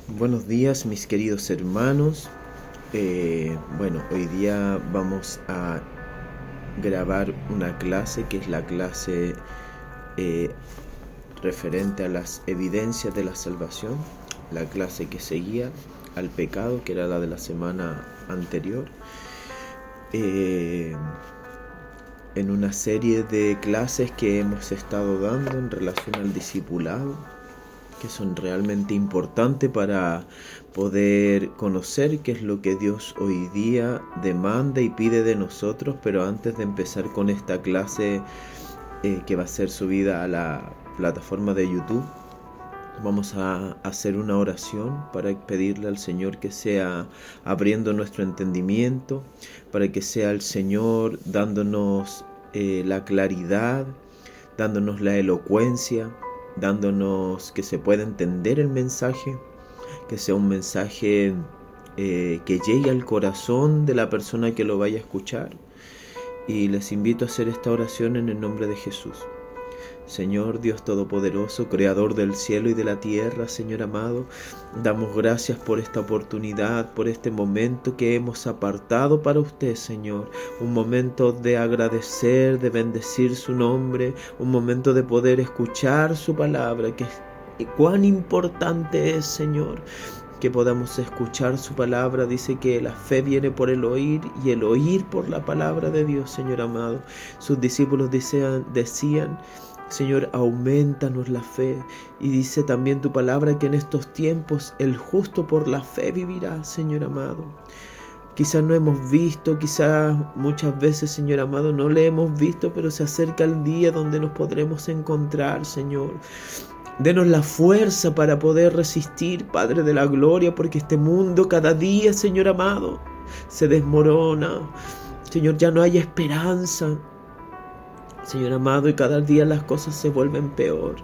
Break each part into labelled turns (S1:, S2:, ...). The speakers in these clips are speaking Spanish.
S1: Buenos días, mis queridos hermanos. Hoy día vamos a grabar una clase que es la clase eh, referente a las evidencias de la salvación, la clase que seguía al pecado, que era la de la semana anterior, en una serie de clases que hemos estado dando en relación al discipulado, que son realmente importantes para poder conocer qué es lo que Dios hoy día demanda y pide de nosotros. Pero antes de empezar con esta clase que va a ser subida a la plataforma de YouTube, vamos a hacer una oración para pedirle al Señor que sea abriendo nuestro entendimiento, para que sea el Señor dándonos la claridad, dándonos la elocuencia, dándonos que se pueda entender el mensaje, que sea un mensaje que llegue al corazón de la persona que lo vaya a escuchar. Y les invito a hacer esta oración en el nombre de Jesús. Señor Dios Todopoderoso, Creador del cielo y de la tierra, Señor amado, damos gracias por esta oportunidad, por este momento que hemos apartado para usted, Señor. Un momento de agradecer, de bendecir su nombre, un momento de poder escuchar su palabra, que cuán importante es, Señor, que podamos escuchar su palabra. Dice que la fe viene por el oír y el oír por la palabra de Dios, Señor amado. Sus discípulos decían, Señor, aumentanos la fe. Y dice también tu palabra que en estos tiempos el justo por la fe vivirá, Señor amado. Quizás no hemos visto, quizás muchas veces, Señor amado, no le hemos visto, pero se acerca el día donde nos podremos encontrar, Señor. Denos la fuerza para poder resistir, Padre de la gloria, porque este mundo cada día, Señor amado, se desmorona. Señor, ya no hay esperanza, Señor amado, y cada día las cosas se vuelven peor.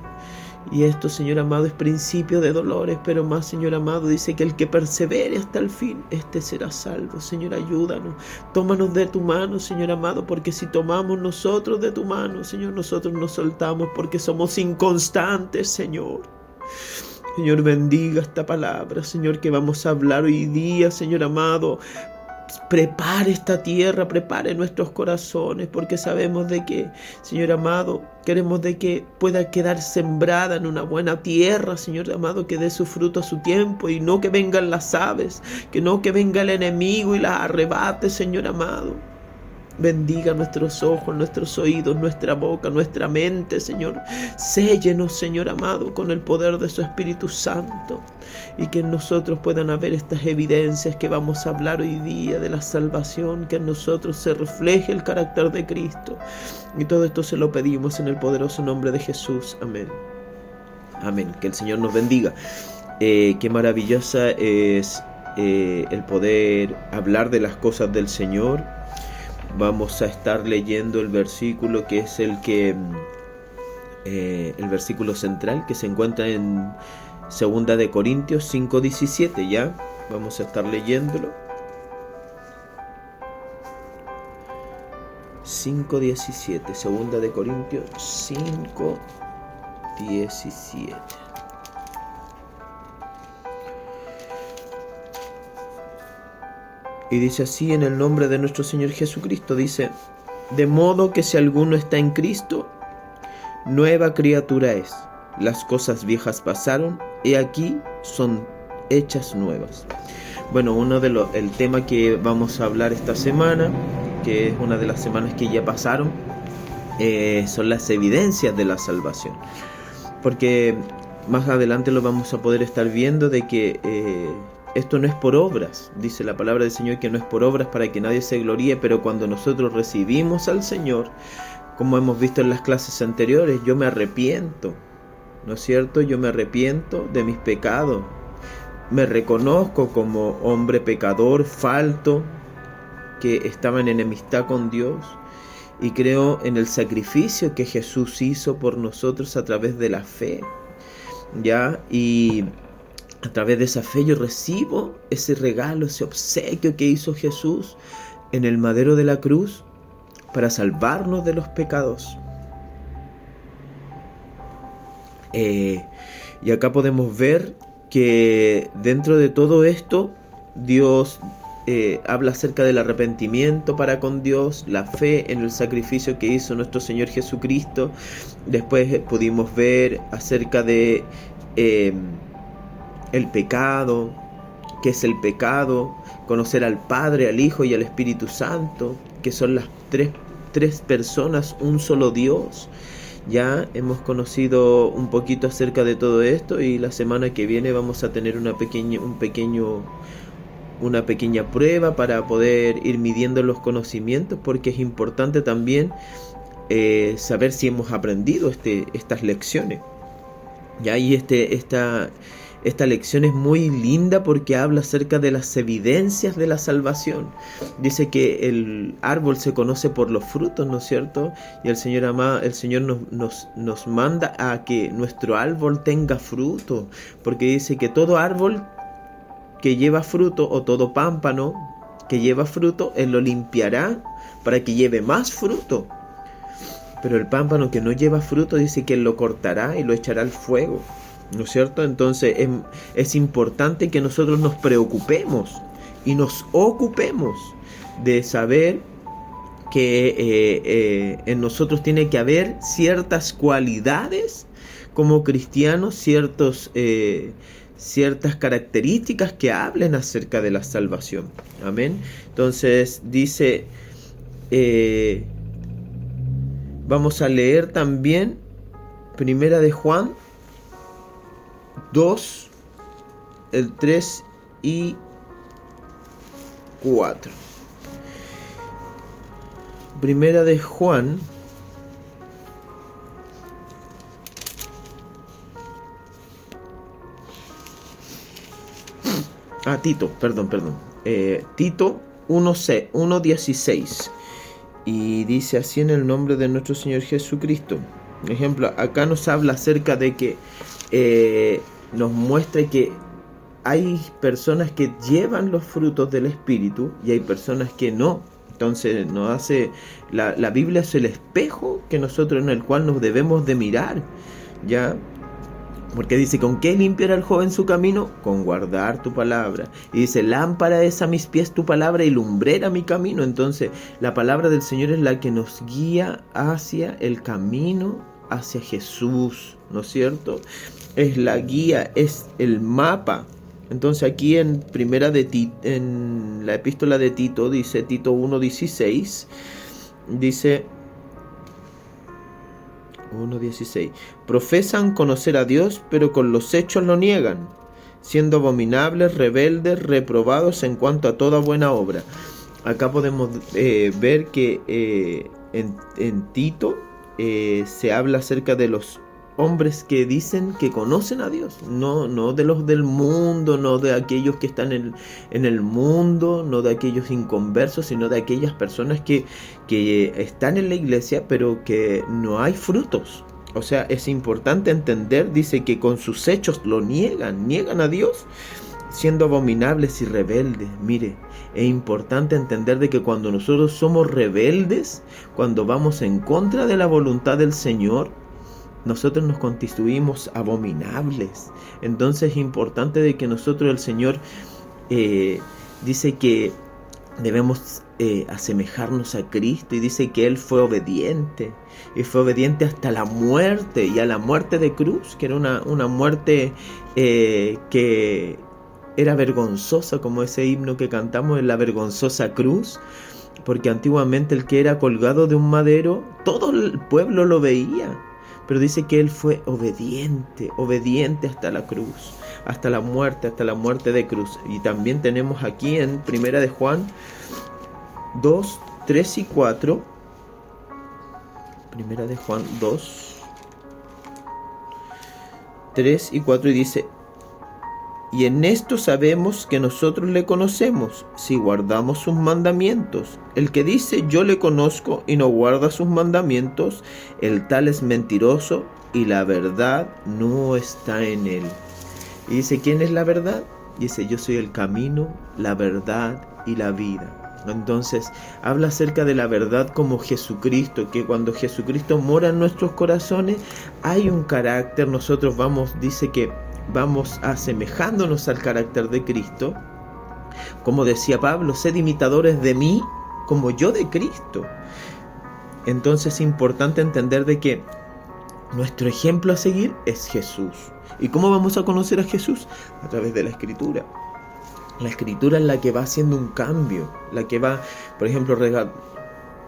S1: Y esto, Señor amado, es principio de dolores, pero más, Señor amado, dice que el que persevere hasta el fin, este será salvo. Señor, ayúdanos, tómanos de tu mano, Señor amado, porque si tomamos nosotros de tu mano, Señor, nosotros nos soltamos porque somos inconstantes, Señor. Señor, bendiga esta palabra, Señor, que vamos a hablar hoy día, Señor amado. Prepare esta tierra, prepare nuestros corazones, porque sabemos de que, Señor amado, queremos de que pueda quedar sembrada en una buena tierra, Señor amado, que dé su fruto a su tiempo, y no que vengan las aves, que no que venga el enemigo y las arrebate, Señor amado. Bendiga nuestros ojos, nuestros oídos, nuestra boca, nuestra mente, Señor. Séllenos, Señor amado, con el poder de su Espíritu Santo. Y que en nosotros puedan haber estas evidencias que vamos a hablar hoy día de la salvación. Que en nosotros se refleje el carácter de Cristo. Y todo esto se lo pedimos en el poderoso nombre de Jesús. Amén. Amén. Que el Señor nos bendiga. Qué maravillosa es el poder hablar de las cosas del Señor. Vamos a estar leyendo el versículo que es el versículo central, que se encuentra en 2 de Corintios 5:17. Ya vamos a estar leyéndolo. 5:17, 2 de Corintios 5:17. Y dice así: en el nombre de nuestro Señor Jesucristo, dice: de modo que si alguno está en Cristo, nueva criatura es. Las cosas viejas pasaron, y aquí son hechas nuevas. Bueno, el tema que vamos a hablar esta semana, que es una de las semanas que ya pasaron, son las evidencias de la salvación. Porque más adelante lo vamos a poder estar viendo de que esto no es por obras. Dice la palabra del Señor que no es por obras para que nadie se gloríe, pero cuando nosotros recibimos al Señor, como hemos visto en las clases anteriores, yo me arrepiento, ¿no es cierto? Yo me arrepiento de mis pecados. Me reconozco como hombre pecador, falto, que estaba en enemistad con Dios, y creo en el sacrificio que Jesús hizo por nosotros a través de la fe, ¿ya? Y a través de esa fe yo recibo ese regalo, ese obsequio que hizo Jesús en el madero de la cruz para salvarnos de los pecados. Y acá podemos ver que dentro de todo esto Dios habla acerca del arrepentimiento para con Dios, la fe en el sacrificio que hizo nuestro Señor Jesucristo. Después pudimos ver acerca de el pecado, qué es el pecado, conocer al Padre, al Hijo y al Espíritu Santo, que son las tres personas, un solo Dios. Ya hemos conocido un poquito acerca de todo esto, y la semana que viene vamos a tener una pequeña prueba para poder ir midiendo los conocimientos, porque es importante también saber si hemos aprendido estas lecciones. Ya, y esta lección es muy linda porque habla acerca de las evidencias de la salvación. Dice que el árbol se conoce por los frutos, ¿no es cierto? Y el Señor nos manda a que nuestro árbol tenga fruto, porque dice que todo árbol que lleva fruto, o todo pámpano que lleva fruto, Él lo limpiará para que lleve más fruto. Pero el pámpano que no lleva fruto, dice que Él lo cortará y lo echará al fuego, ¿no es cierto? Entonces es importante que nosotros nos preocupemos y nos ocupemos de saber que en nosotros tiene que haber ciertas cualidades como cristianos, ciertas características que hablen acerca de la salvación. Amén. Entonces dice, vamos a leer también Primera de Juan 2, el 3 y 4. Primera de Juan Tito, Tito 1:16, y dice así: en el nombre de nuestro Señor Jesucristo. Por ejemplo, acá nos habla acerca de que nos muestra que hay personas que llevan los frutos del Espíritu y hay personas que no. Entonces nos hace la Biblia es el espejo que nosotros, en el cual nos debemos de mirar, ¿ya? Porque dice, ¿con qué limpiará el joven su camino? Con guardar tu palabra. Y dice, lámpara es a mis pies tu palabra y lumbrera mi camino. Entonces, la palabra del Señor es la que nos guía hacia el camino, hacia Jesús, ¿no es cierto? Es la guía, es el mapa. Entonces, aquí en la epístola de Tito, dice Tito 1:16, dice 1:16: profesan conocer a Dios, pero con los hechos lo niegan, siendo abominables, rebeldes, reprobados en cuanto a toda buena obra. Acá podemos ver que en Tito se habla acerca de los hombres que dicen que conocen a Dios, no de los del mundo, no de aquellos que están en el mundo, no de aquellos inconversos, sino de aquellas personas que están en la iglesia, pero que no hay frutos. O sea, es importante entender, dice que con sus hechos lo niegan a Dios, siendo abominables y rebeldes. Mire, es importante entender de que cuando nosotros somos rebeldes, cuando vamos en contra de la voluntad del Señor, nosotros nos constituimos abominables. Entonces es importante de que nosotros, el Señor dice que debemos asemejarnos a Cristo, y dice que Él fue obediente, y fue obediente hasta la muerte, y a la muerte de cruz, que era una muerte que era vergonzosa, como ese himno que cantamos, en la vergonzosa cruz, porque antiguamente el que era colgado de un madero, todo el pueblo lo veía. Pero dice que Él fue obediente hasta la cruz, hasta la muerte de cruz. Y también tenemos aquí en Primera de Juan 2, 3 y 4. Primera de Juan 2, 3 y 4, y dice: y en esto sabemos que nosotros le conocemos, si guardamos sus mandamientos. El que dice yo le conozco y no guarda sus mandamientos, el tal es mentiroso y la verdad no está en él. Y dice, ¿quién es la verdad? Dice, yo soy el camino, la verdad y la vida. Entonces habla acerca de la verdad como Jesucristo, que cuando Jesucristo mora en nuestros corazones hay un carácter. Nosotros dice que vamos asemejándonos al carácter de Cristo. Como decía Pablo, sed imitadores de mí como yo de Cristo. Entonces es importante entender de que nuestro ejemplo a seguir es Jesús. ¿Y cómo vamos a conocer a Jesús? A través de la Escritura. La Escritura es la que va haciendo un cambio, la que va, por ejemplo,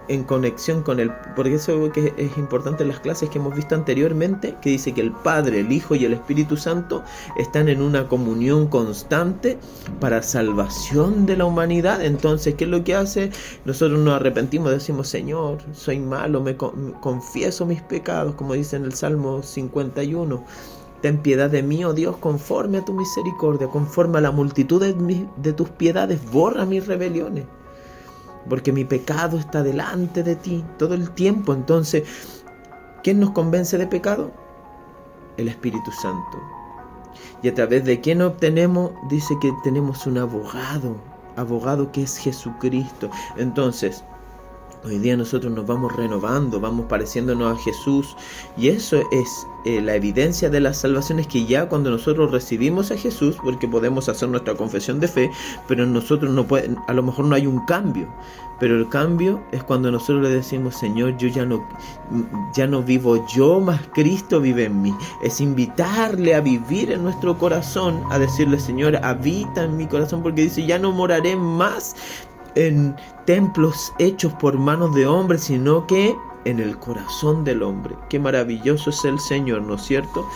S1: en conexión con el... Porque eso que es importante en las clases que hemos visto anteriormente, que dice que el Padre, el Hijo y el Espíritu Santo están en una comunión constante para salvación de la humanidad. Entonces, ¿qué es lo que hace? Nosotros nos arrepentimos, decimos, Señor, soy malo, confieso mis pecados, como dice en el Salmo 51. Ten piedad de mí, oh Dios, conforme a tu misericordia, conforme a la multitud de tus piedades, borra mis rebeliones. Porque mi pecado está delante de ti todo el tiempo. Entonces, ¿quién nos convence de pecado? El Espíritu Santo. Y a través de quién obtenemos, dice que tenemos un abogado que es Jesucristo. Entonces, hoy día nosotros nos vamos renovando, vamos pareciéndonos a Jesús, y eso es la evidencia de la salvación, es que ya cuando nosotros recibimos a Jesús, porque podemos hacer nuestra confesión de fe, pero en nosotros a lo mejor no hay un cambio, pero el cambio es cuando nosotros le decimos, Señor, yo ya no vivo yo, más Cristo vive en mí. Es invitarle a vivir en nuestro corazón, a decirle, Señor, habita en mi corazón, porque dice, ya no moraré más en templos hechos por manos de hombres, sino que en el corazón del hombre. Qué maravilloso es el Señor, ¿no es cierto?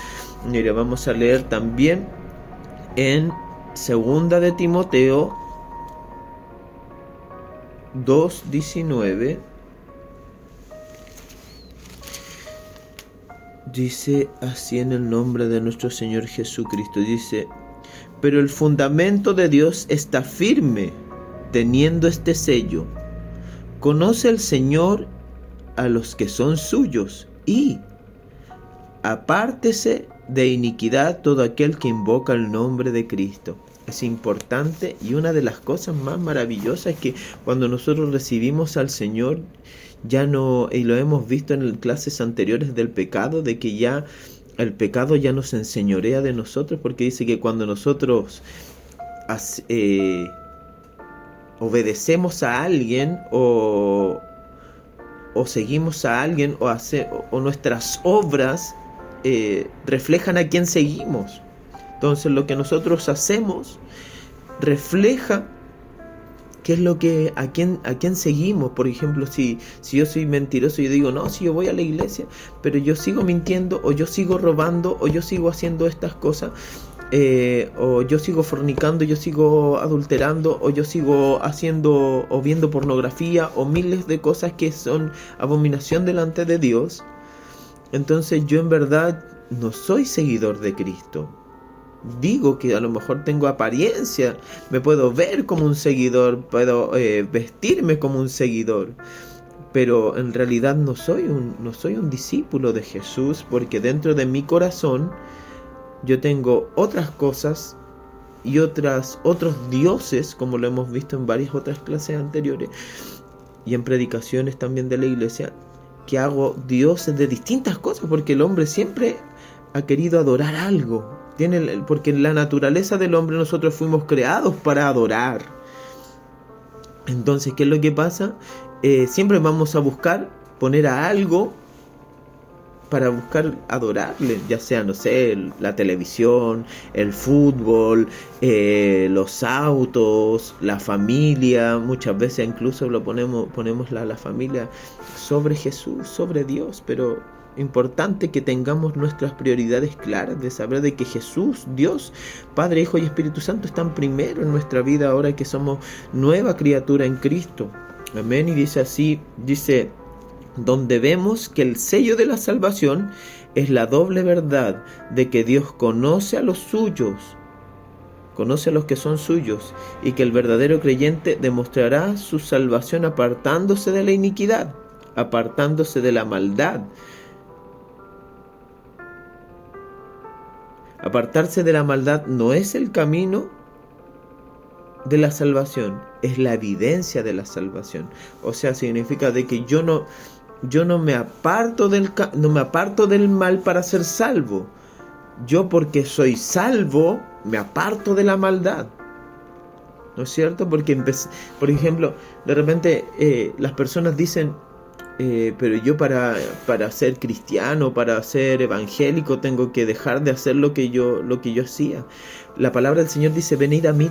S1: Mira, vamos a leer también en 2 de Timoteo 2:19. Dice así en el nombre de nuestro Señor Jesucristo, dice, pero el fundamento de Dios está firme, teniendo este sello: conoce el Señor a los que son suyos, y apártese de iniquidad todo aquel que invoca el nombre de Cristo. Es importante, y una de las cosas más maravillosas es que cuando nosotros recibimos al Señor, ya no, y lo hemos visto en clases anteriores del pecado, de que ya el pecado ya nos enseñorea de nosotros, porque dice que cuando nosotros obedecemos a alguien o seguimos a alguien o nuestras obras reflejan a quién seguimos. Entonces lo que nosotros hacemos refleja qué es lo que a quién seguimos. Por ejemplo, si yo soy mentiroso, yo digo, no, si yo voy a la iglesia, pero yo sigo mintiendo, o yo sigo robando, o yo sigo haciendo estas cosas, o yo sigo fornicando, yo sigo adulterando, o yo sigo haciendo o viendo pornografía, o miles de cosas que son abominación delante de Dios, entonces yo en verdad no soy seguidor de Cristo. Digo que a lo mejor tengo apariencia, me puedo ver como un seguidor, puedo vestirme como un seguidor, pero en realidad no soy un discípulo de Jesús, porque dentro de mi corazón yo tengo otras cosas y otros dioses, como lo hemos visto en varias otras clases anteriores y en predicaciones también de la iglesia, que hago dioses de distintas cosas, porque el hombre siempre ha querido adorar algo. Porque en la naturaleza del hombre nosotros fuimos creados para adorar. Entonces, ¿qué es lo que pasa? Siempre vamos a buscar poner a algo para buscar adorarle, ya sea, no sé, la televisión, el fútbol, los autos, la familia. Muchas veces incluso ponemos la familia sobre Jesús, sobre Dios, pero importante que tengamos nuestras prioridades claras, de saber de que Jesús, Dios, Padre, Hijo y Espíritu Santo están primero en nuestra vida ahora que somos nueva criatura en Cristo. Amén. Y dice así, donde vemos que el sello de la salvación es la doble verdad de que Dios conoce a los suyos, conoce a los que son suyos, y que el verdadero creyente demostrará su salvación apartándose de la iniquidad, apartándose de la maldad. Apartarse de la maldad no es el camino de la salvación, es la evidencia de la salvación. O sea, significa de que yo no me aparto del mal para ser salvo. yo porque soy salvo, me aparto de la maldad. ¿No es cierto? Porque, por ejemplo, de repente las personas dicen, pero yo para ser cristiano, para ser evangélico, tengo que dejar de hacer lo que yo hacía. La palabra del Señor dice, venid a mí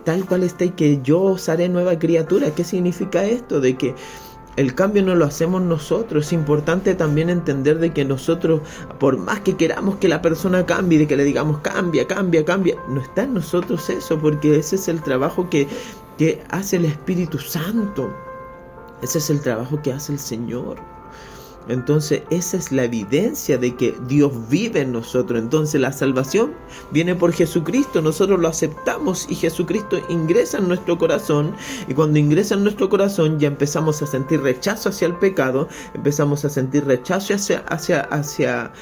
S1: tal cual estáis, que yo os haré nueva criatura. ¿Qué significa esto? De que el cambio no lo hacemos nosotros. Es importante también entender de que nosotros, por más que queramos que la persona cambie, de que le digamos cambia, no está en nosotros eso, porque ese es el trabajo que hace el Espíritu Santo. Ese es el trabajo que hace el Señor. Entonces esa es la evidencia de que Dios vive en nosotros. Entonces la salvación viene por Jesucristo. Nosotros lo aceptamos y Jesucristo ingresa en nuestro corazón. Y cuando ingresa en nuestro corazón ya empezamos a sentir rechazo hacia el pecado. Empezamos a sentir rechazo hacia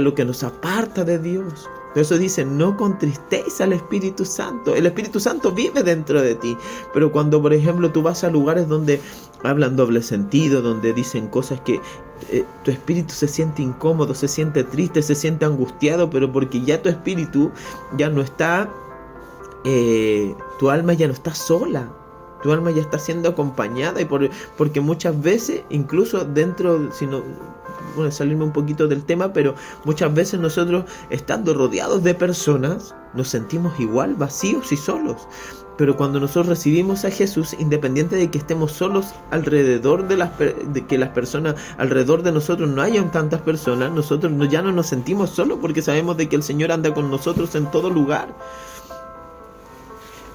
S1: lo que nos aparta de Dios. Por eso dice, no contristéis al Espíritu Santo. El Espíritu Santo vive dentro de ti. Pero cuando, por ejemplo, tú vas a lugares donde hablan doble sentido, donde dicen cosas que tu espíritu se siente incómodo, se siente triste, se siente angustiado, pero porque ya tu espíritu ya no está, tu alma ya no está sola. Tu alma ya está siendo acompañada, y porque muchas veces, incluso dentro, salirme un poquito del tema, pero muchas veces nosotros, estando rodeados de personas, nos sentimos igual vacíos y solos. Pero cuando nosotros recibimos a Jesús, independiente de que estemos solos alrededor de que las personas alrededor de nosotros no hayan tantas personas, nosotros ya no nos sentimos solos, porque sabemos de que el Señor anda con nosotros en todo lugar.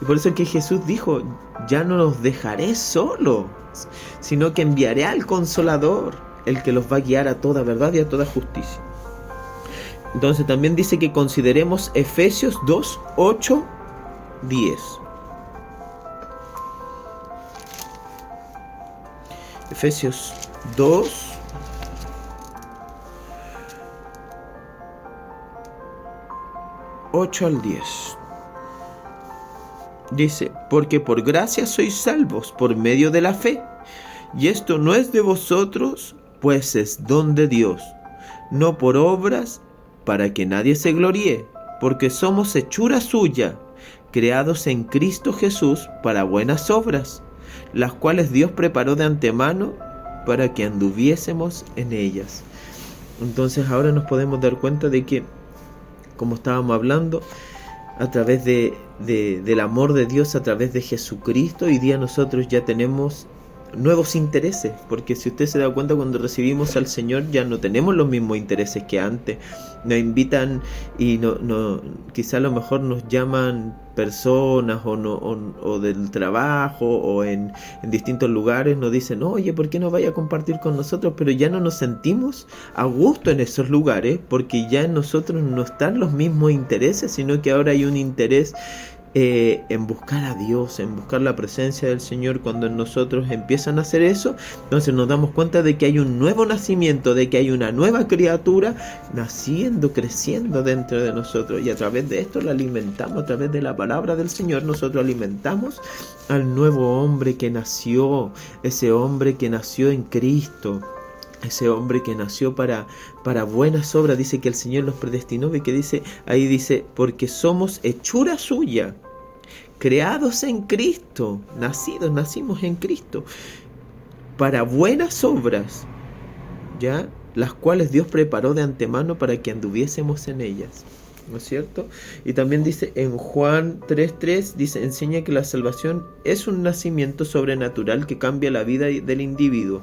S1: Y por eso es que Jesús dijo, ya no los dejaré solos, sino que enviaré al Consolador, el que los va a guiar a toda verdad y a toda justicia. Entonces también dice que consideremos Efesios 2, 8, 10. Efesios 2, 8 al 10. Dice, porque por gracia sois salvos por medio de la fe, y esto no es de vosotros, pues es don de Dios, no por obras, para que nadie se gloríe, porque somos hechura suya, creados en Cristo Jesús para buenas obras, las cuales Dios preparó de antemano para que anduviésemos en ellas. Entonces ahora nos podemos dar cuenta de que, como estábamos hablando, a través del amor de Dios, a través de Jesucristo, hoy día nosotros ya tenemos nuevos intereses, porque si usted se da cuenta, cuando recibimos al Señor ya no tenemos los mismos intereses que antes. Nos invitan y quizá a lo mejor nos llaman personas o del trabajo o en distintos lugares, nos dicen, oye, ¿por qué no vaya a compartir con nosotros? Pero ya no nos sentimos a gusto en esos lugares, porque ya en nosotros no están los mismos intereses, sino que ahora hay un interés en buscar a Dios, en buscar la presencia del Señor. Cuando en nosotros empiezan a hacer eso, entonces nos damos cuenta de que hay un nuevo nacimiento, de que hay una nueva criatura naciendo, creciendo dentro de nosotros, y a través de esto la alimentamos, a través de la palabra del Señor nosotros alimentamos al nuevo hombre que nació, ese hombre que nació en Cristo, ese hombre que nació para buenas obras. Dice que el Señor los predestinó, y que ahí dice, porque somos hechura suya, creados en Cristo, nacimos en Cristo, para buenas obras, ¿ya? Las cuales Dios preparó de antemano para que anduviésemos en ellas. ¿No es cierto? Y también dice en Juan 3:3, dice, enseña que la salvación es un nacimiento sobrenatural que cambia la vida del individuo.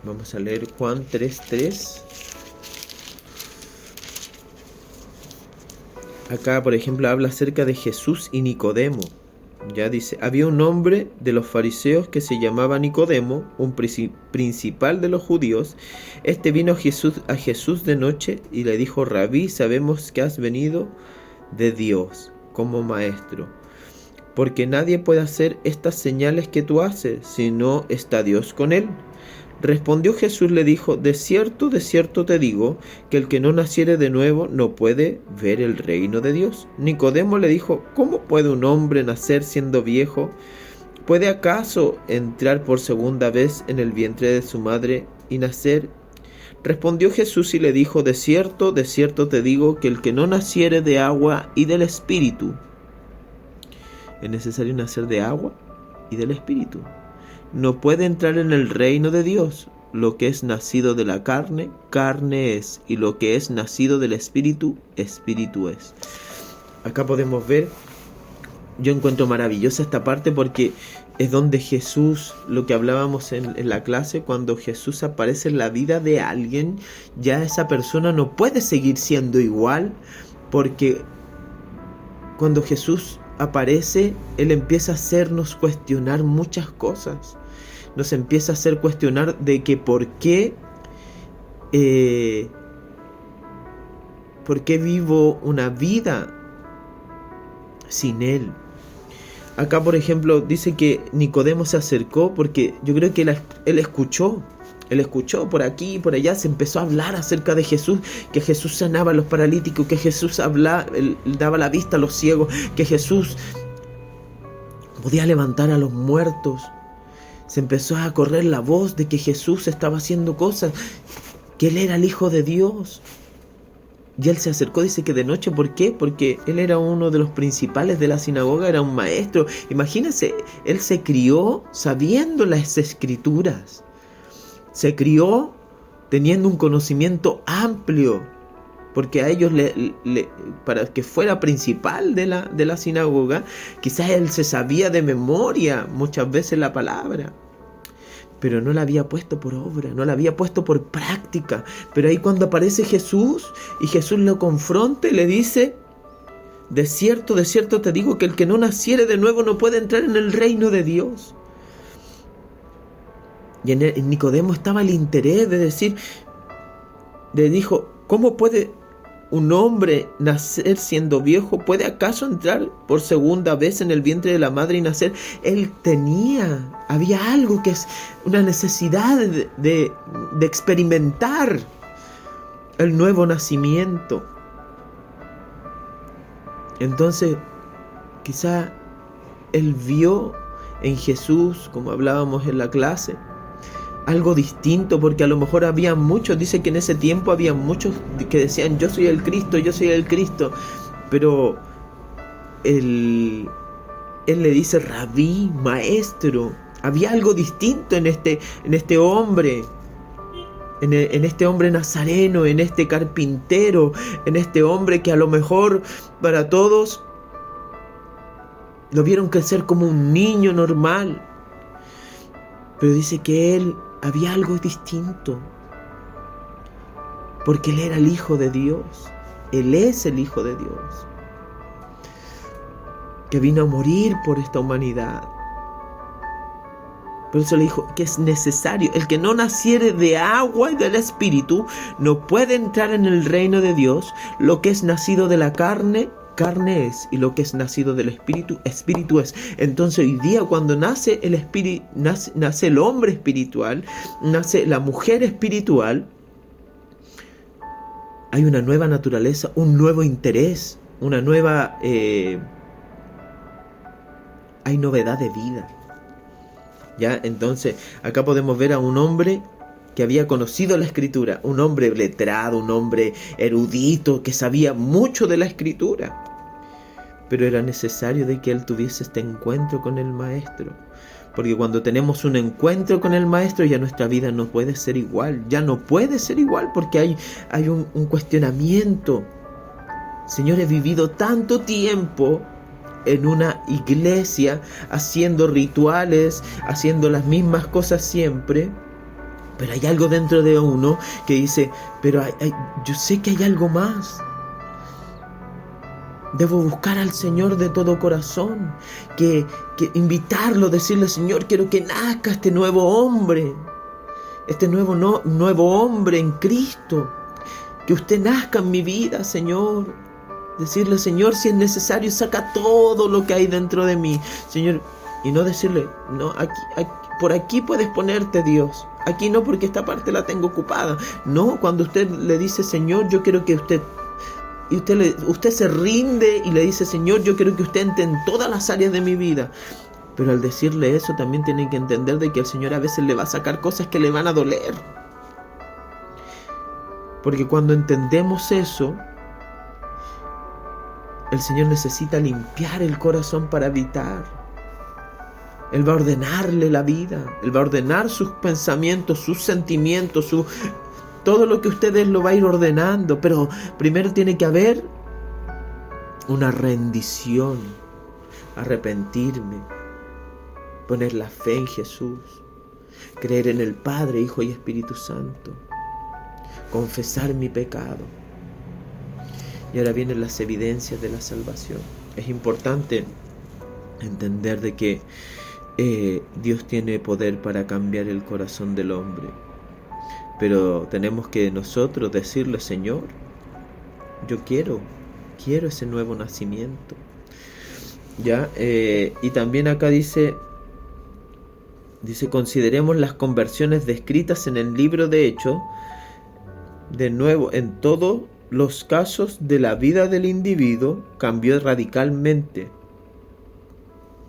S1: Vamos a leer Juan 3:3. Acá, por ejemplo, habla acerca de Jesús y Nicodemo. Ya dice, había un hombre de los fariseos que se llamaba Nicodemo, un principal de los judíos. Este vino a Jesús de noche y le dijo, Rabí, sabemos que has venido de Dios como maestro, porque nadie puede hacer estas señales que tú haces si no está Dios con él. Respondió Jesús, le dijo, de cierto te digo, que el que no naciere de nuevo no puede ver el reino de Dios. Nicodemo le dijo, ¿cómo puede un hombre nacer siendo viejo? ¿Puede acaso entrar por segunda vez en el vientre de su madre y nacer? Respondió Jesús y le dijo: de cierto te digo, que el que no naciere de agua y del Espíritu, es necesario nacer de agua y del Espíritu, no puede entrar en el reino de Dios. Lo que es nacido de la carne, carne es, y lo que es nacido del Espíritu, Espíritu es. Acá podemos ver, yo encuentro maravillosa esta parte porque es donde Jesús, lo que hablábamos en la clase, cuando Jesús aparece en la vida de alguien, ya esa persona no puede seguir siendo igual, porque cuando Jesús aparece, Él empieza a hacernos cuestionar muchas cosas. Nos empieza a hacer cuestionar de que por qué vivo una vida sin Él. Acá, por ejemplo, dice que Nicodemo se acercó porque yo creo que él escuchó por aquí y por allá, se empezó a hablar acerca de Jesús, que Jesús sanaba a los paralíticos, que Jesús daba la vista a los ciegos, que Jesús podía levantar a los muertos. Se empezó a correr la voz de que Jesús estaba haciendo cosas, que Él era el Hijo de Dios. Y Él se acercó, dice que de noche. ¿Por qué? Porque Él era uno de los principales de la sinagoga, era un maestro. Imagínense, Él se crió sabiendo las Escrituras. Se crió teniendo un conocimiento amplio, porque a ellos, para que fuera principal de la sinagoga, quizás él se sabía de memoria muchas veces la palabra, pero no la había puesto por obra, no la había puesto por práctica. Pero ahí cuando aparece Jesús y Jesús lo confronta y le dice: de cierto te digo, que el que no naciere de nuevo no puede entrar en el reino de Dios. Y en Nicodemo estaba el interés de decir, le dijo: ¿cómo puede un hombre nacer siendo viejo? ¿Puede acaso entrar por segunda vez en el vientre de la madre y nacer? Él había algo que es una necesidad de experimentar el nuevo nacimiento. Entonces, quizá él vio en Jesús, como hablábamos en la clase, algo distinto, porque a lo mejor había muchos, dice que en ese tiempo había muchos que decían: yo soy el Cristo, pero él le dice: rabí, maestro. Había algo distinto en este hombre, en este hombre nazareno, en este carpintero, en este hombre que a lo mejor para todos lo vieron crecer como un niño normal, pero dice que él había algo distinto, porque Él era el Hijo de Dios. Él es el Hijo de Dios, que vino a morir por esta humanidad. Por eso le dijo que es necesario. El que no naciere de agua y del Espíritu no puede entrar en el reino de Dios. Lo que es nacido de la carne, carne es, y lo que es nacido del Espíritu, Espíritu es. Entonces hoy día, cuando nace el Espíritu, nace el hombre espiritual, nace la mujer espiritual, hay una nueva naturaleza, un nuevo interés, una nueva hay novedad de vida. ¿Ya? Entonces acá podemos ver a un hombre que había conocido la Escritura, un hombre letrado, un hombre erudito, que sabía mucho de la Escritura, pero era necesario de que él tuviese este encuentro con el Maestro, porque cuando tenemos un encuentro con el Maestro, ya nuestra vida no puede ser igual, porque hay un cuestionamiento. Señor, he vivido tanto tiempo en una iglesia, haciendo rituales, haciendo las mismas cosas siempre, pero hay algo dentro de uno que dice: pero yo sé que hay algo más. Debo buscar al Señor de todo corazón, que invitarlo, decirle: Señor, quiero que nazca este nuevo hombre, este nuevo hombre en Cristo, que usted nazca en mi vida, Señor. Decirle: Señor, si es necesario, saca todo lo que hay dentro de mí, Señor. Y no decirle: no, aquí, por aquí puedes ponerte, Dios. Aquí no, porque esta parte la tengo ocupada. No, cuando usted le dice: Señor, yo quiero que usted... Y usted se rinde y le dice: Señor, yo quiero que usted entre en todas las áreas de mi vida. Pero al decirle eso, también tiene que entender de que el Señor a veces le va a sacar cosas que le van a doler. Porque cuando entendemos eso, el Señor necesita limpiar el corazón para habitar. Él va a ordenarle la vida. Él va a ordenar sus pensamientos, sus sentimientos, todo lo que ustedes lo va a ir ordenando. Pero primero tiene que haber una rendición, arrepentirme, poner la fe en Jesús, creer en el Padre, Hijo y Espíritu Santo, confesar mi pecado. Y ahora vienen las evidencias de la salvación. Es importante entender de que Dios tiene poder para cambiar el corazón del hombre. Pero tenemos que nosotros decirle: Señor, yo quiero ese nuevo nacimiento. ¿Ya? Y también acá dice, consideremos las conversiones descritas en el libro de Hechos. De nuevo, en todos los casos de la vida del individuo cambió radicalmente.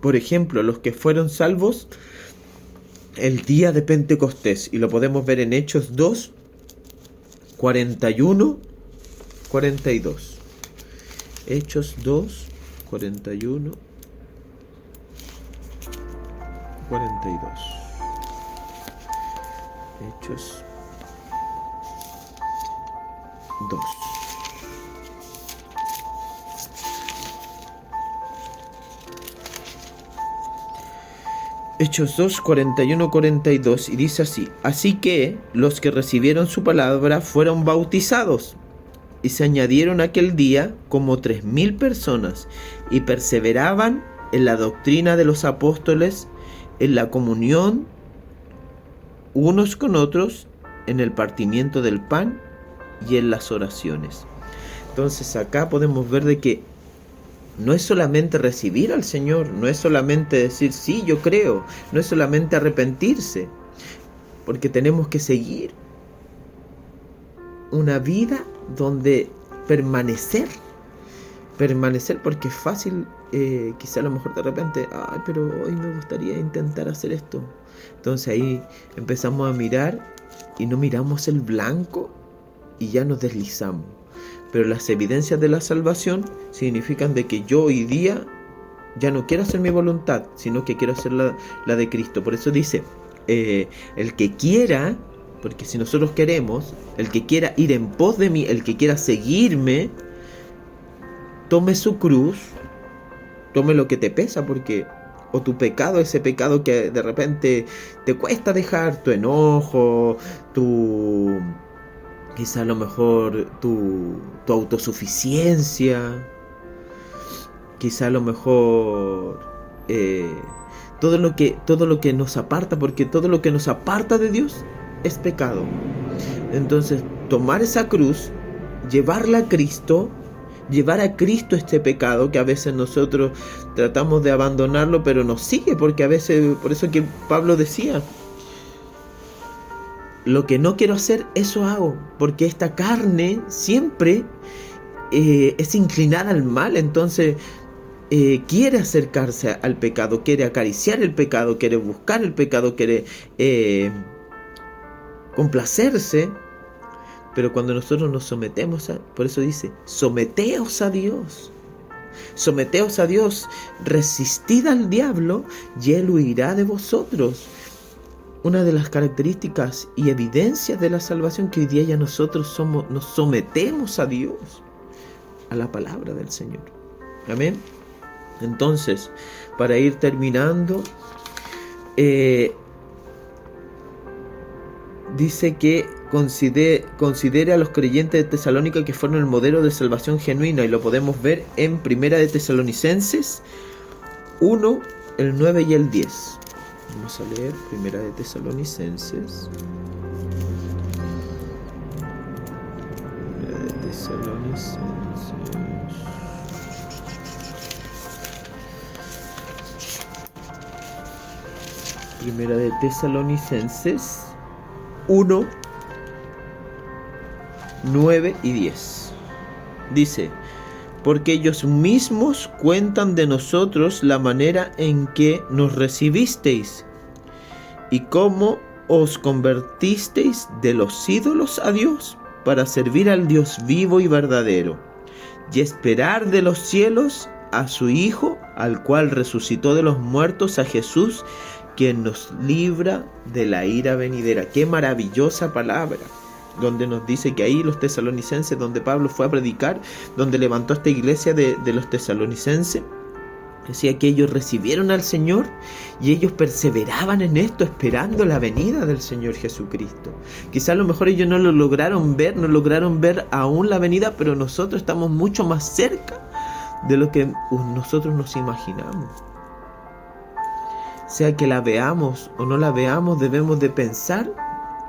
S1: Por ejemplo, los que fueron salvos el día de Pentecostés, y lo podemos ver en Hechos 2, 41, 42. Hechos 2, 41, 42. Hechos 2. Hechos 2, 41, 42, y dice así: así que los que recibieron su palabra fueron bautizados, y se añadieron aquel día como 3,000 personas, y perseveraban en la doctrina de los apóstoles, en la comunión unos con otros, en el partimiento del pan y en las oraciones. Entonces acá podemos ver de que no es solamente recibir al Señor, no es solamente decir sí, yo creo, no es solamente arrepentirse, porque tenemos que seguir una vida donde permanecer, porque es fácil, quizá a lo mejor de repente, pero hoy me gustaría intentar hacer esto. Entonces ahí empezamos a mirar y no miramos el blanco y ya nos deslizamos. Pero las evidencias de la salvación significan de que yo hoy día ya no quiero hacer mi voluntad, sino que quiero hacer la de Cristo. Por eso dice, el que quiera, porque si nosotros queremos, el que quiera ir en pos de mí, el que quiera seguirme, tome su cruz, tome lo que te pesa, porque o tu pecado, ese pecado que de repente te cuesta dejar, tu enojo, quizá a lo mejor tu autosuficiencia, quizá a lo mejor todo lo que nos aparta, porque todo lo que nos aparta de Dios es pecado. Entonces, tomar esa cruz, llevarla a Cristo, llevar a Cristo este pecado, que a veces nosotros tratamos de abandonarlo, pero nos sigue, porque a veces, por eso que Pablo decía, lo que no quiero hacer, eso hago, porque esta carne siempre es inclinada al mal. Entonces quiere acercarse al pecado, quiere acariciar el pecado, quiere buscar el pecado, quiere complacerse. Pero cuando nosotros nos sometemos por eso dice, someteos a Dios, resistid al diablo y él huirá de vosotros. Una de las características y evidencias de la salvación, que hoy día ya nosotros nos sometemos a Dios, a la palabra del Señor. Amén. Entonces, para ir terminando, dice que considere a los creyentes de Tesalónica que fueron el modelo de salvación genuina, y lo podemos ver en Primera de Tesalonicenses 1, el 9 y el 10. Vamos a leer Primera de Tesalonicenses. Primera de Tesalonicenses 1, 9 y 10. Dice: porque ellos mismos cuentan de nosotros la manera en que nos recibisteis y cómo os convertisteis de los ídolos a Dios para servir al Dios vivo y verdadero, y esperar de los cielos a su Hijo, al cual resucitó de los muertos, a Jesús, quien nos libra de la ira venidera. Qué maravillosa palabra, donde nos dice que ahí los tesalonicenses, donde Pablo fue a predicar, donde levantó esta iglesia de los tesalonicenses, decía que ellos recibieron al Señor y ellos perseveraban en esto, esperando la venida del Señor Jesucristo. Quizás a lo mejor ellos no lo lograron ver aún la venida, pero nosotros estamos mucho más cerca de lo que nosotros nos imaginamos. Sea que la veamos o no la veamos, debemos de pensar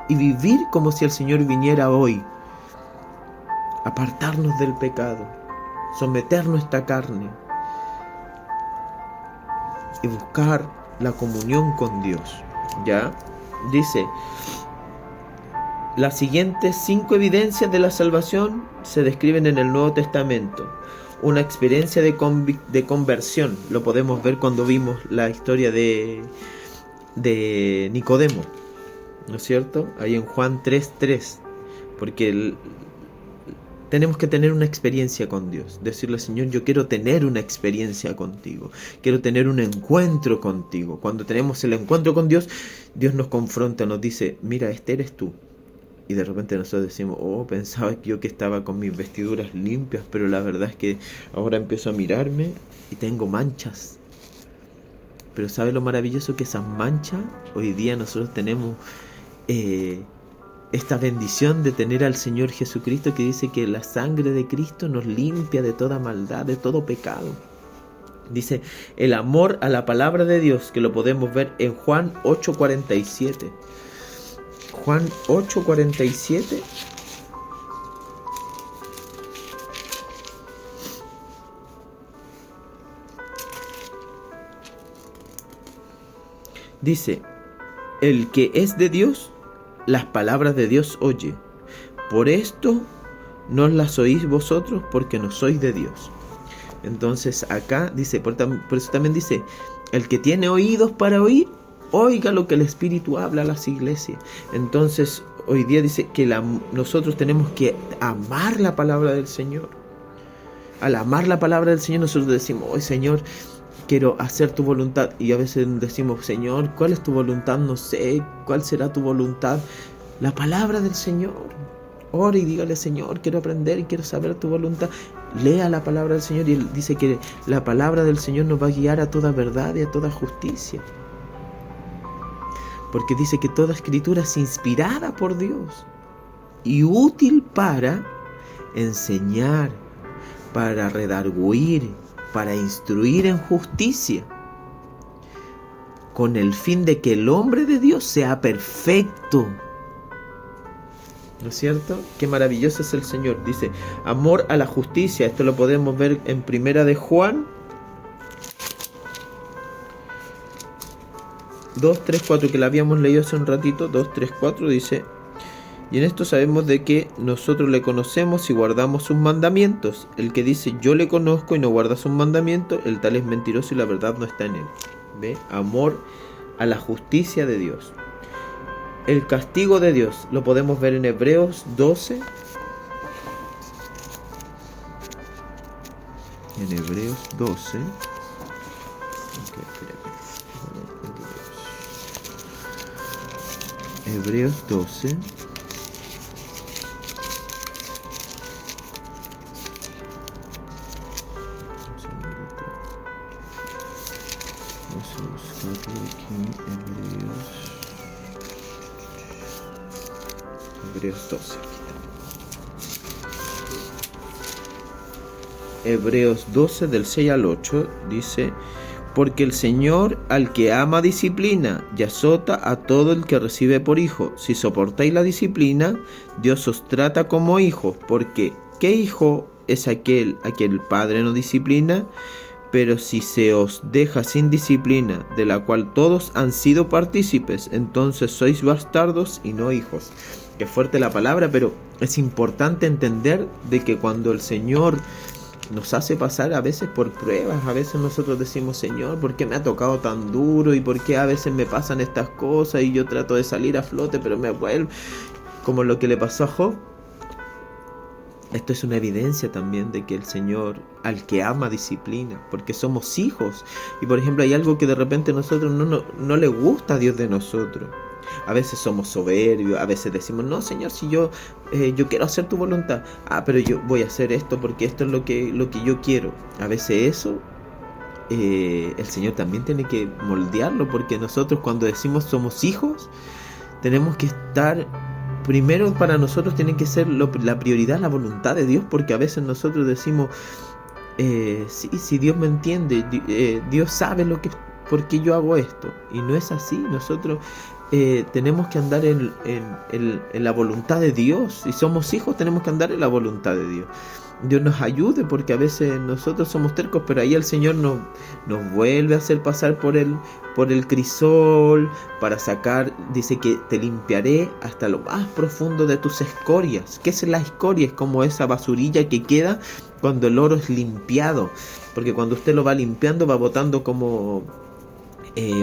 S1: y vivir como si el Señor viniera hoy. Apartarnos del pecado, someter nuestra carne y buscar la comunión con Dios. ¿Ya? Dice, las siguientes 5 evidencias de la salvación se describen en el Nuevo Testamento. Una experiencia de conversión, lo podemos ver cuando vimos la historia de Nicodemo, ¿no es cierto? Ahí en Juan 3:3, porque tenemos que tener una experiencia con Dios, decirle, Señor, yo quiero tener una experiencia contigo, quiero tener un encuentro contigo. Cuando tenemos el encuentro con Dios, Dios nos confronta, nos dice, mira, este eres tú. Y de repente nosotros decimos, pensaba yo que estaba con mis vestiduras limpias, pero la verdad es que ahora empiezo a mirarme y tengo manchas. Pero ¿sabe lo maravilloso que esas manchas? Hoy día nosotros tenemos esta bendición de tener al Señor Jesucristo, que dice que la sangre de Cristo nos limpia de toda maldad, de todo pecado. Dice, el amor a la palabra de Dios, que lo podemos ver en Juan 8:47. Juan 8:47. Dice, el que es de Dios, las palabras de Dios oye. Por esto no las oís vosotros, porque no sois de Dios. Entonces acá dice, por eso también dice, el que tiene oídos para oír, oiga lo que el Espíritu habla a las iglesias. Entonces hoy día dice que nosotros tenemos que amar la palabra del Señor. Al amar la palabra del Señor, nosotros decimos, hoy Señor, quiero hacer tu voluntad. Y a veces decimos, Señor, ¿cuál es tu voluntad? No sé, ¿cuál será tu voluntad? La palabra del Señor. Ore y dígale, Señor, quiero aprender y quiero saber tu voluntad. Lea la palabra del Señor, y Él dice que la palabra del Señor nos va a guiar a toda verdad y a toda justicia. Porque dice que toda escritura es inspirada por Dios y útil para enseñar, para redarguir, para instruir en justicia, con el fin de que el hombre de Dios sea perfecto. ¿No es cierto? Qué maravilloso es el Señor. Dice, amor a la justicia. Esto lo podemos ver en Primera de Juan 2, 3, 4, que la habíamos leído hace un ratito. 2, 3, 4 dice, y en esto sabemos de que nosotros le conocemos y guardamos sus mandamientos. El que dice, yo le conozco y no guarda sus mandamientos, el tal es mentiroso y la verdad no está en él. ¿Ve? Amor a la justicia de Dios. El castigo de Dios lo podemos ver en Hebreos 12. En Hebreos 12. Hebreos 12. Vamos a buscarlo aquí. Hebreos 12. Hebreos 12 del 6 al 8 dice, porque el Señor al que ama disciplina y azota a todo el que recibe por hijo. Si soportáis la disciplina, Dios os trata como hijos, porque ¿qué hijo es aquel a quien el Padre no disciplina? Pero si se os deja sin disciplina, de la cual todos han sido partícipes, entonces sois bastardos y no hijos. Qué fuerte la palabra, pero es importante entender de que cuando el Señor nos hace pasar a veces por pruebas, a veces nosotros decimos, Señor, ¿por qué me ha tocado tan duro? ¿Y por qué a veces me pasan estas cosas? Y yo trato de salir a flote, pero me vuelvo, como lo que le pasó a Job. Esto es una evidencia también de que el Señor al que ama disciplina, porque somos hijos. Y por ejemplo hay algo que de repente a nosotros no le gusta a Dios de nosotros. A veces somos soberbios, a veces decimos, no Señor, si yo quiero hacer tu voluntad. Pero yo voy a hacer esto porque esto es lo que yo quiero. A veces eso el Señor también tiene que moldearlo, porque nosotros cuando decimos somos hijos, tenemos que estar... Primero para nosotros tiene que ser la prioridad, la voluntad de Dios, porque a veces nosotros decimos, sí, Dios me entiende, Dios sabe por qué yo hago esto. Y no es así. Nosotros tenemos que andar en la voluntad de Dios. Si somos hijos tenemos que andar en la voluntad de Dios. Dios nos ayude, porque a veces nosotros somos tercos, pero ahí el Señor nos vuelve a hacer pasar por el crisol para sacar. Dice que te limpiaré hasta lo más profundo de tus escorias. ¿Qué es la escoria? Es como esa basurilla que queda cuando el oro es limpiado, porque cuando usted lo va limpiando va botando como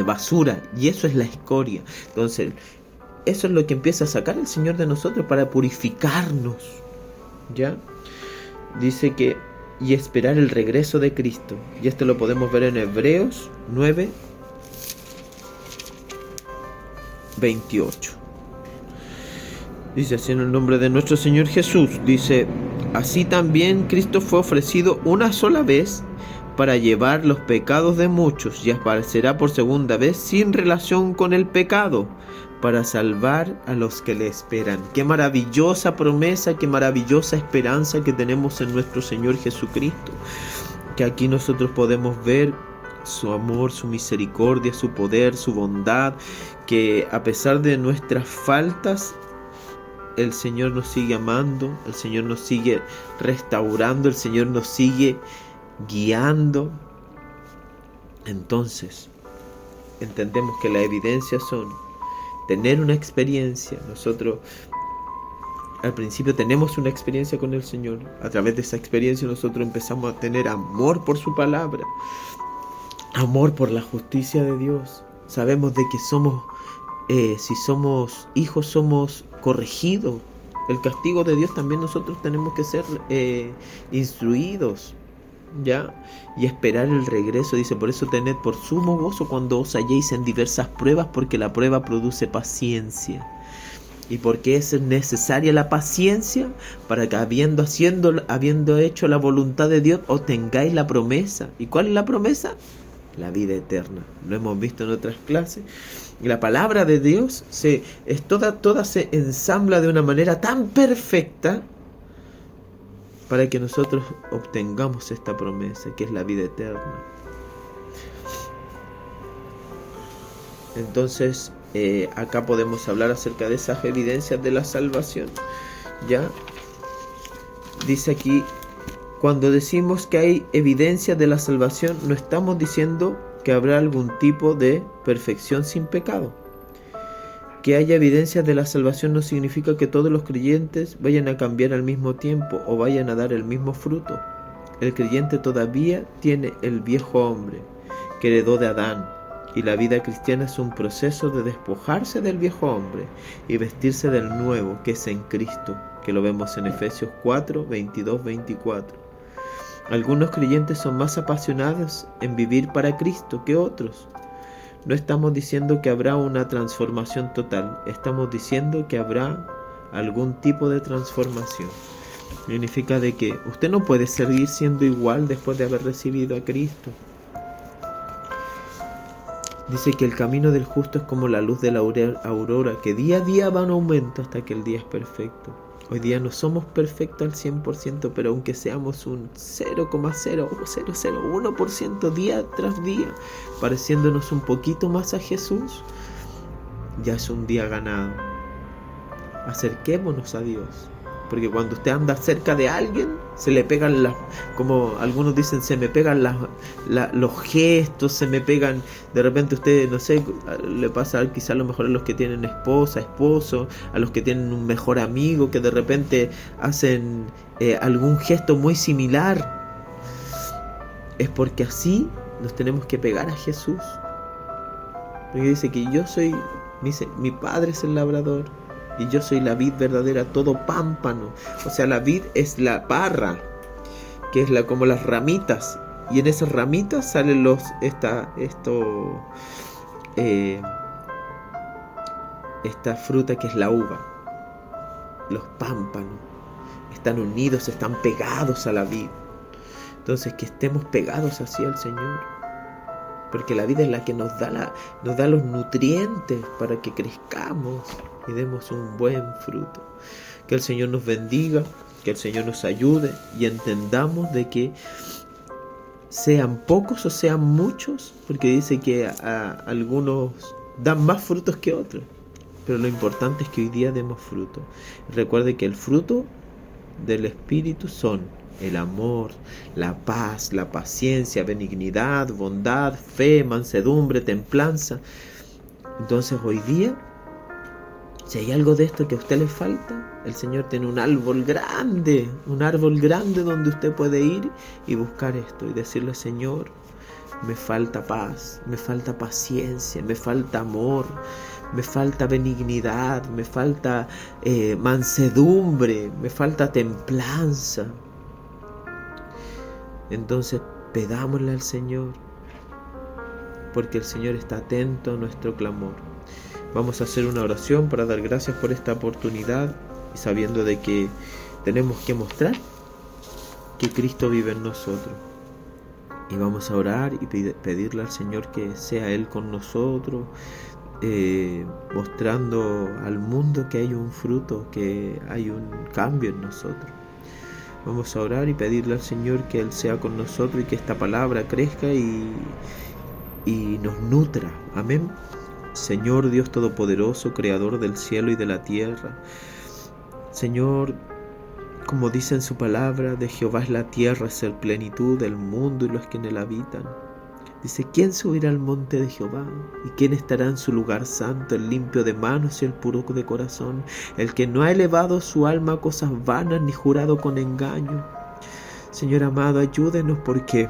S1: basura, y eso es la escoria. Entonces eso es lo que empieza a sacar el Señor de nosotros para purificarnos, ¿ya? Dice que y esperar el regreso de Cristo, y esto lo podemos ver en Hebreos 9, 28. Dice así en el nombre de nuestro Señor Jesús. Dice, así también Cristo fue ofrecido una sola vez para llevar los pecados de muchos, y aparecerá por segunda vez sin relación con el pecado, para salvar a los que le esperan. Qué maravillosa promesa, qué maravillosa esperanza que tenemos en nuestro Señor Jesucristo, que aquí nosotros podemos ver su amor, su misericordia, su poder, su bondad, que a pesar de nuestras faltas, el Señor nos sigue amando, el Señor nos sigue restaurando, el Señor nos sigue guiando. Entonces entendemos que las evidencias son tener una experiencia. Nosotros al principio tenemos una experiencia con el Señor. A través de esa experiencia nosotros empezamos a tener amor por su palabra, amor por la justicia de Dios. Sabemos de que somos, si somos hijos, somos corregidos. El castigo de Dios también nosotros tenemos que ser instruidos, ¿ya? Y esperar el regreso. Dice, por eso tened por sumo gozo cuando os halléis en diversas pruebas, porque la prueba produce paciencia. ¿Y por qué es necesaria la paciencia? Para que habiendo hecho la voluntad de Dios, obtengáis la promesa. ¿Y cuál es la promesa? La vida eterna. Lo hemos visto en otras clases. La palabra de Dios toda se ensambla de una manera tan perfecta para que nosotros obtengamos esta promesa, que es la vida eterna. Entonces, acá podemos hablar acerca de esas evidencias de la salvación, ¿ya? Dice aquí, cuando decimos que hay evidencias de la salvación, no estamos diciendo que habrá algún tipo de perfección sin pecado. Que haya evidencias de la salvación no significa que todos los creyentes vayan a cambiar al mismo tiempo o vayan a dar el mismo fruto. El creyente todavía tiene el viejo hombre que heredó de Adán, y la vida cristiana es un proceso de despojarse del viejo hombre y vestirse del nuevo, que es en Cristo, que lo vemos en Efesios 4, 22, 24. Algunos creyentes son más apasionados en vivir para Cristo que otros. No estamos diciendo que habrá una transformación total, estamos diciendo que habrá algún tipo de transformación. Significa de que usted no puede seguir siendo igual después de haber recibido a Cristo. Dice que el camino del justo es como la luz de la aurora, que día a día va en aumento hasta que el día es perfecto. Hoy día no somos perfectos al 100%, pero aunque seamos un 0,0001% día tras día, pareciéndonos un poquito más a Jesús, ya es un día ganado. Acerquémonos a Dios, porque cuando usted anda cerca de alguien, se le pegan como algunos dicen, se me pegan los gestos, se me pegan, de repente usted, no sé, le pasa quizá a lo mejor a los que tienen esposa, esposo, a los que tienen un mejor amigo, que de repente hacen algún gesto muy similar. Es porque así nos tenemos que pegar a Jesús, porque dice que mi padre es el labrador, y yo soy la vid verdadera, todo pámpano. O sea, la vid es la parra, que es como las ramitas, y en esas ramitas salen esta fruta que es la uva. Los pámpanos están unidos, están pegados a la vid. Entonces, que estemos pegados así al Señor, porque la vida es la que nos da los nutrientes para que crezcamos y demos un buen fruto. Que el Señor nos bendiga, que el Señor nos ayude y entendamos de que sean pocos o sean muchos, porque dice que algunos dan más frutos que otros, pero lo importante es que hoy día demos fruto. Recuerde que el fruto del Espíritu son el amor, la paz, la paciencia, benignidad, bondad, fe, mansedumbre, templanza. Entonces hoy día, si hay algo de esto que a usted le falta, el Señor tiene un árbol grande donde usted puede ir y buscar esto y decirle: Señor, me falta paz, me falta paciencia, me falta amor, me falta benignidad, me falta mansedumbre, me falta templanza. Entonces pedámosle al Señor, porque el Señor está atento a nuestro clamor. Vamos a hacer una oración para dar gracias por esta oportunidad y sabiendo de que tenemos que mostrar que Cristo vive en nosotros. Y vamos a orar y pedirle al Señor que sea Él con nosotros, mostrando al mundo que hay un fruto, que hay un cambio en nosotros. Vamos a orar y pedirle al Señor que Él sea con nosotros y que esta palabra crezca y nos nutra. Amén. Señor Dios Todopoderoso, Creador del cielo y de la tierra. Señor, como dice en su palabra, de Jehová es la tierra, es el plenitud del mundo y los que en él habitan. Dice: ¿quién subirá al monte de Jehová? ¿Y quién estará en su lugar santo? El limpio de manos y el puro de corazón, el que no ha elevado su alma a cosas vanas ni jurado con engaño. Señor amado, ayúdenos porque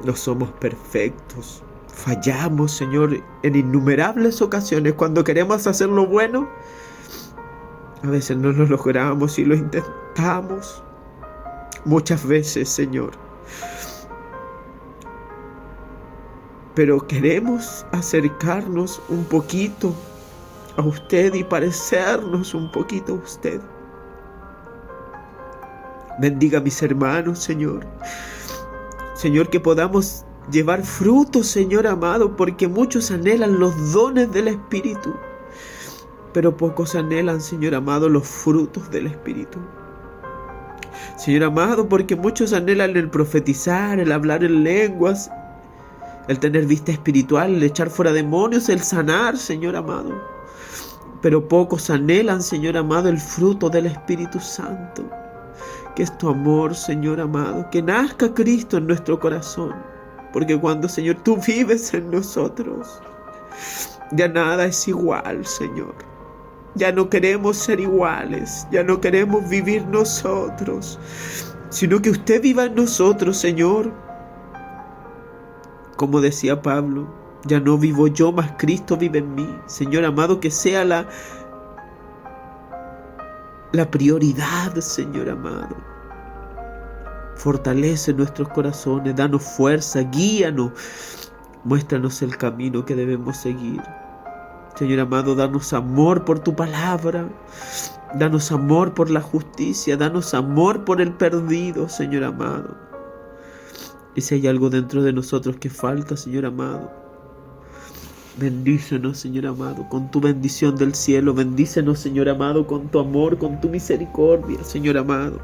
S1: no somos perfectos. Fallamos, Señor, en innumerables ocasiones. Cuando queremos hacer lo bueno, a veces no lo logramos y lo intentamos muchas veces, Señor. Pero queremos acercarnos un poquito a usted y parecernos un poquito a usted. Bendiga a mis hermanos, Señor. Señor, que podamos llevar frutos, Señor amado, porque muchos anhelan los dones del Espíritu, pero pocos anhelan, Señor amado, los frutos del Espíritu. Señor amado, porque muchos anhelan el profetizar, el hablar en lenguas, el tener vista espiritual, el echar fuera demonios, el sanar, Señor amado. Pero pocos anhelan, Señor amado, el fruto del Espíritu Santo, que es tu amor, Señor amado, que nazca Cristo en nuestro corazón. Porque cuando, Señor, tú vives en nosotros, ya nada es igual, Señor. Ya no queremos ser iguales, ya no queremos vivir nosotros, sino que usted viva en nosotros, Señor. Como decía Pablo, ya no vivo yo, mas Cristo vive en mí. Señor amado, que sea la prioridad, Señor amado. Fortalece nuestros corazones, danos fuerza, guíanos, muéstranos el camino que debemos seguir. Señor amado, danos amor por tu palabra, danos amor por la justicia, danos amor por el perdido, Señor amado. Y si hay algo dentro de nosotros que falta, Señor amado, bendícenos, Señor amado, con tu bendición del cielo. Bendícenos, Señor amado, con tu amor, con tu misericordia, Señor amado.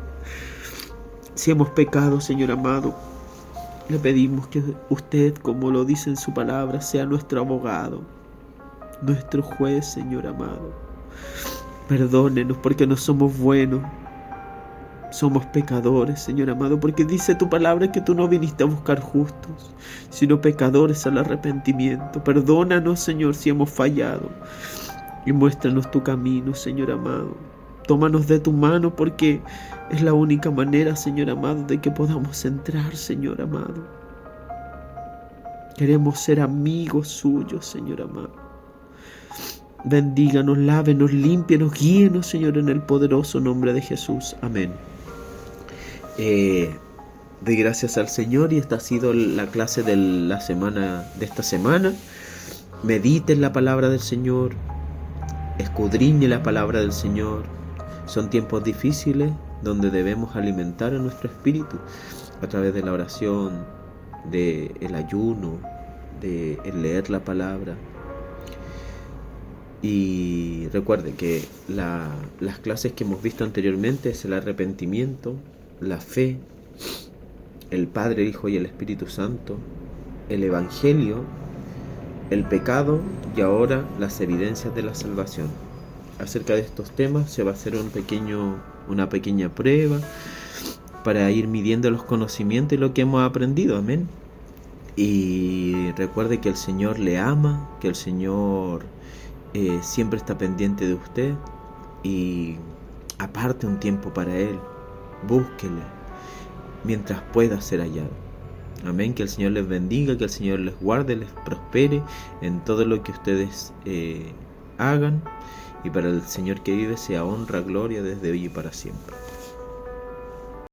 S1: Si hemos pecado, Señor amado, le pedimos que usted, como lo dice en su palabra, sea nuestro abogado, nuestro juez, Señor amado. Perdónenos porque no somos buenos. Somos pecadores, Señor amado, porque dice tu palabra que tú no viniste a buscar justos, sino pecadores al arrepentimiento. Perdónanos, Señor, si hemos fallado y muéstranos tu camino, Señor amado. Tómanos de tu mano porque es la única manera, Señor amado, de que podamos entrar, Señor amado. Queremos ser amigos suyos, Señor amado. bendíganos, lávenos, límpienos, guíenos, Señor, en el poderoso nombre de Jesús. Amén. De gracias al Señor, y esta ha sido la clase de esta semana. Medite en la palabra del Señor, escudriñe la palabra del Señor. Son tiempos difíciles donde debemos alimentar a nuestro espíritu a través de la oración, del ayuno, de leer la palabra. Y recuerde que las clases que hemos visto anteriormente es el arrepentimiento, la fe, el Padre, el Hijo y el Espíritu Santo, el Evangelio, el pecado y ahora las evidencias de la salvación. Acerca de estos temas se va a hacer una pequeña prueba para ir midiendo los conocimientos y lo que hemos aprendido. Amén. Y recuerde que el Señor le ama, que el Señor siempre está pendiente de usted, y aparte un tiempo para Él. Búsquele mientras pueda ser hallado. Amén. Que el Señor les bendiga, que el Señor les guarde, les prospere en todo lo que ustedes hagan, y para el Señor que vive sea honra, gloria desde hoy y para siempre.